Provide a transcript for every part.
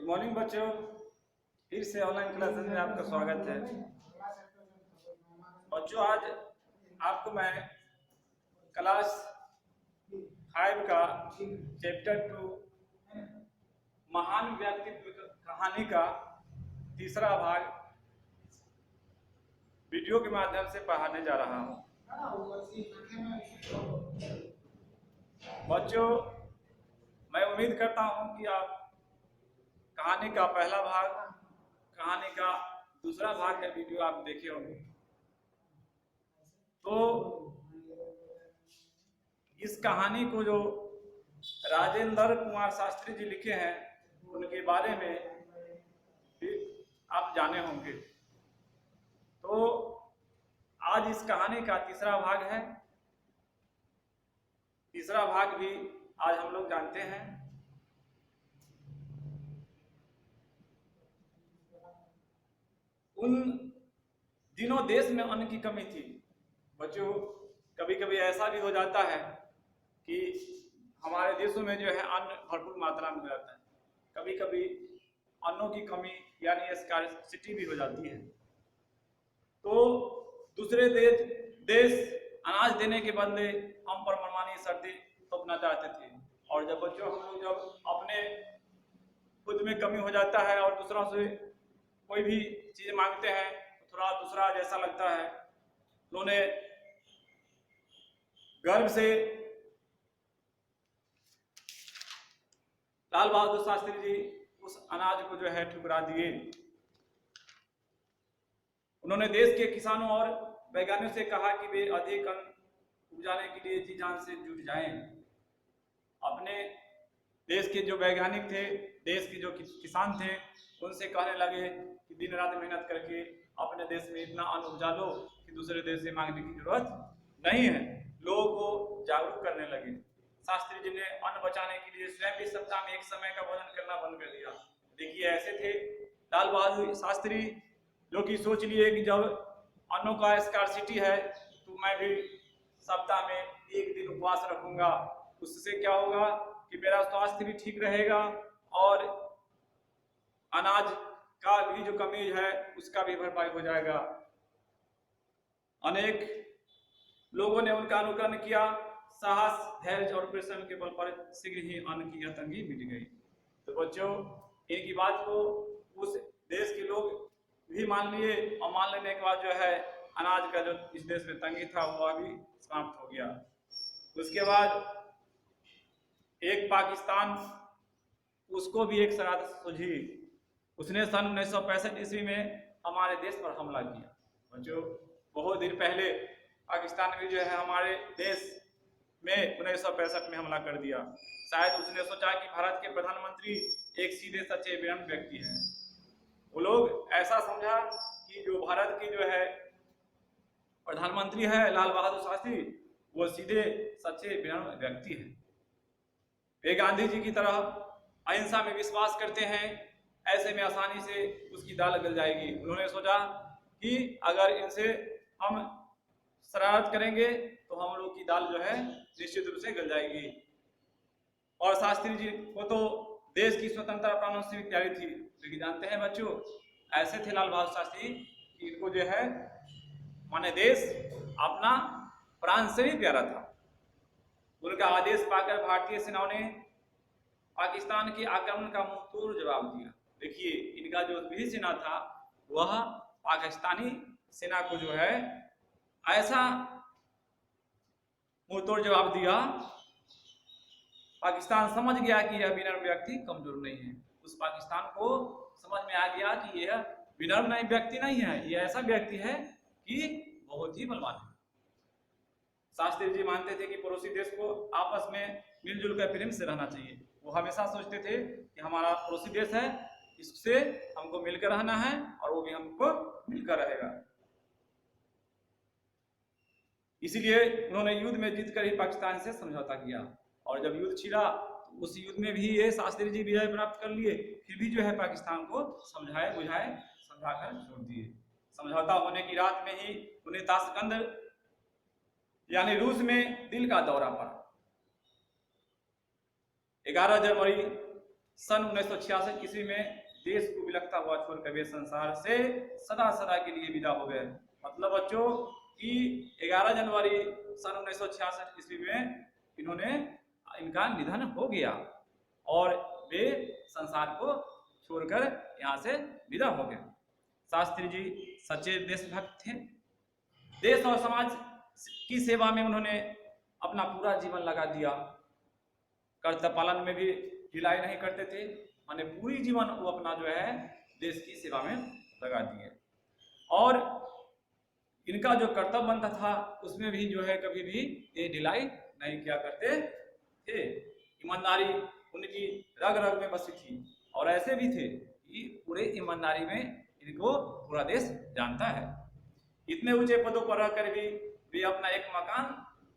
Morning बच्चों, फिर से ऑनलाइन क्लासेस में आपका स्वागत है। बच्चों, आज आपको मैं क्लास 5 का चैप्टर 2 महान व्यक्तित्व कहानी का तीसरा भाग वीडियो के माध्यम से पढ़ाने जा रहा हूँ। बच्चों, मैं उम्मीद करता हूँ कि आप कहानी का पहला भाग, कहानी का दूसरा भाग का वीडियो आप देखे होंगे। तो इस कहानी को जो राजेंद्र कुमार शास्त्री जी लिखे हैं, उनके बारे में भी आप जाने होंगे। तो आज इस कहानी का तीसरा भाग है। तीसरा भाग भी आज हम लोग जानते हैं। उन दिनों देश में अन्न की कमी थी। बच्चों, कभी कभी ऐसा भी हो जाता है कि हमारे देशों में जो है अन्न भरपूर मात्रा में हो जाता है। कभी कभी अन्नों की कमी यानी स्कार्सिटी भी हो जाती है। तो दूसरे देश अनाज देने के बदले हम पर मनमानी शर्तें थोपना चाहते थे। और जब बच्चों हम लोग जब अपने खुद में कमी हो जाता है और दूसरों से कोई भी चीज मांगते हैं तो थोड़ा दूसरा जैसा लगता है। उन्होंने गर्व से लाल बहादुर शास्त्री जी उस अनाज को जो है ठुकरा दिए। उन्होंने देश के किसानों और वैज्ञानिकों से कहा कि वे अधिक अन्न उपजाने के लिए जी जान से जुट जाएं। अपने देश के जो वैज्ञानिक थे, देश के जो किसान थे, उनसे कहने लगे कि दिन रात मेहनत करके अपने देश में इतना अन्न उपजा लो कि दूसरे देश से मांगने की जरूरत नहीं है। लोगों को जागरूक करने लगे। शास्त्री जी ने अन्न बचाने के लिए स्वयं भी सप्ताह में एक समय का भोजन करना बंद कर दिया। देखिए, ऐसे थे लाल बहादुर शास्त्री, जो कि सोच लिए कि जब अन्नों का स्कार्सिटी है तो मैं भी सप्ताह में एक दिन उपवास रखूंगा। उससे क्या होगा कि मेरा स्वास्थ्य भी ठीक रहेगा और अनाज का भी जो कमी है उसका भी भरपाई हो जाएगा। अनेक लोगों ने उनका अनुकरण किया। साहस, धैर्य और परिश्रम के बल पर शीघ्र ही अन्न की यह तंगी मिट गई। तो बच्चों, इनकी बात को उस देश के लोग भी मान लिए और मान लेने के बाद जो है अनाज का जो इस देश में तंगी था वह भी समाप्त हो गया। उसके बाद एक पाकिस्तान, उसको भी एक शरारत सूझी। उसने सन 1965 ईस्वी में हमारे देश पर हमला किया। बच्चों, बहुत दिन पहले पाकिस्तान भी जो है हमारे देश में 1965 में हमला कर दिया। शायद उसने सोचा कि भारत के प्रधानमंत्री एक सीधे सच्चे विनम्र व्यक्ति हैं। वो लोग ऐसा समझा कि जो भारत की जो है प्रधानमंत्री है लाल बहादुर शास्त्री, वो सीधे सच्चे विनम्र व्यक्ति हैं। वे गांधी जी की तरह अहिंसा में विश्वास करते हैं। ऐसे में आसानी से उसकी दाल गल जाएगी। उन्होंने सोचा कि अगर इनसे हम शरारत करेंगे तो हम लोग की दाल जो है निश्चित रूप से गल जाएगी। और शास्त्री जी को तो देश की स्वतंत्रता प्राणों से भी प्यारी थी। लेकिन जानते हैं बच्चों, ऐसे थे लाल बहादुर शास्त्री कि इनको जो है माने देश अपना प्राण से भी प्यारा था। उनका आदेश पाकर भारतीय सेनाओं ने पाकिस्तान के आक्रमण का मुंहतोड़ जवाब दिया। देखिए, इनका जो भी सेना था वह पाकिस्तानी सेना को जो है ऐसा मुंहतोड़ जवाब दिया। पाकिस्तान समझ गया कि यह विनम्र व्यक्ति कमजोर नहीं है। उस पाकिस्तान को समझ में आ गया कि यह विनम्र नहीं व्यक्ति नहीं है, यह ऐसा व्यक्ति है कि बहुत ही बलवान है। शास्त्री जी मानते थे कि पड़ोसी देश को आपस में मिलजुल कर प्रेम से रहना चाहिए। वो हमेशा सोचते थे कि हमारा पड़ोसी देश है, इससे हमको मिलकर रहना है और वो भी हमको मिलकर रहेगा। इसीलिए उन्होंने युद्ध में जीतकर ही पाकिस्तान से समझौता किया। और जब युद्ध छिड़ा तो उस युद्ध में भी ये शास्त्री जी विजय प्राप्त कर लिए। फिर भी जो है पाकिस्तान को समझाए बुझाए समझाकर छोड़ दिए। समझौता होने की रात में ही उन्हें ताशकंद यानी रूस में दिल का दौरा पड़ा। 11 जनवरी सन 1966 ईस्वी में देश को बिलखता हुआ छोड़कर वे संसार से सदा सदा के लिए विदा हो गए। मतलब बच्चों कि 11 जनवरी सन 1966 ईस्वी में इनका निधन हो गया और वे संसार को छोड़कर यहाँ से विदा हो गए। शास्त्री जी सच्चे देशभक्त थे। देश और समाज की सेवा में उन्होंने अपना पूरा जीवन लगा दिया। कर्तव्य पालन में भी ढिलाई नहीं करते थे, माने पूरी जीवन वो अपना जो है देश की सेवा में लगा दिए। और इनका जो कर्तव्य बनता था उसमें भी जो है कभी भी ये ढिलाई नहीं किया करते थे। ईमानदारी उनकी रग रग में बसी थी और ऐसे भी थे कि पूरे ईमानदारी में इनको पूरा देश जानता है। इतने ऊंचे पदों पर रहकर भी वे अपना एक मकान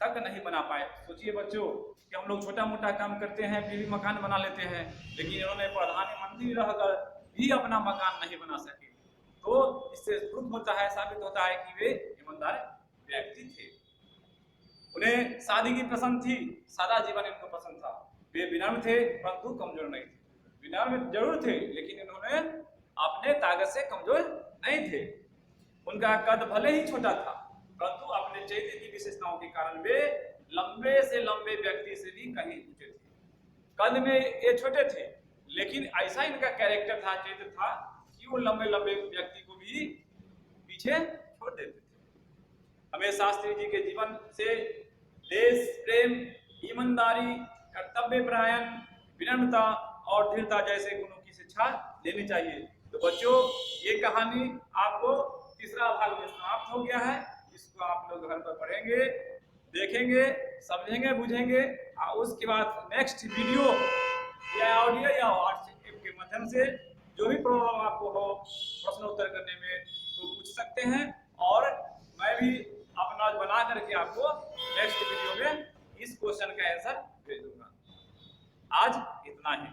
तक नहीं बना पाए। सोचिए बच्चों कि हम लोग छोटा मोटा काम करते हैं फिर भी मकान बना लेते हैं, लेकिन इन्होंने प्रधानमंत्री रहकर भी अपना मकान नहीं बना सके। तो इससे प्रूफ होता है, साबित होता है कि वे ईमानदार व्यक्ति थे। उन्हें सादगी की पसंद थी, सादा जीवन इनको पसंद था। वे विनम्र थे परंतु कमजोर नहीं थे। विनम्र जरूर थे लेकिन इन्होंने अपने ताकत से कमजोर नहीं थे। उनका कद भले ही छोटा था परंतु अपने चैत्य की विशेषताओं के कारण वे लंबे से लंबे व्यक्ति से भी कहीं ऊंचे थे। कद में ये छोटे थे लेकिन ऐसा इनका कैरेक्टर था, चैत्य था कि वो लंबे लंबे व्यक्ति को भी पीछे छोड़ देते थे। हमें शास्त्री जी के जीवन से देश प्रेम, ईमानदारी, कर्तव्य परायण, विनम्रता और दृढ़ता जैसे गुणों की शिक्षा लेनी चाहिए। तो बच्चों ये कहानी आपको तीसरा भाग में समाप्त हो गया है। इसको आप लोग घर पर पढ़ेंगे, देखेंगे, समझेंगे, बुझेंगे और उसके बाद नेक्स्ट वीडियो या ऑडियो या व्हाट्सएप के माध्यम से जो भी प्रॉब्लम आपको हो प्रश्न उत्तर करने में तो पूछ सकते हैं और मैं भी अपना बना करके आपको नेक्स्ट वीडियो में इस क्वेश्चन का आंसर भेज दूंगा। आज इतना ही।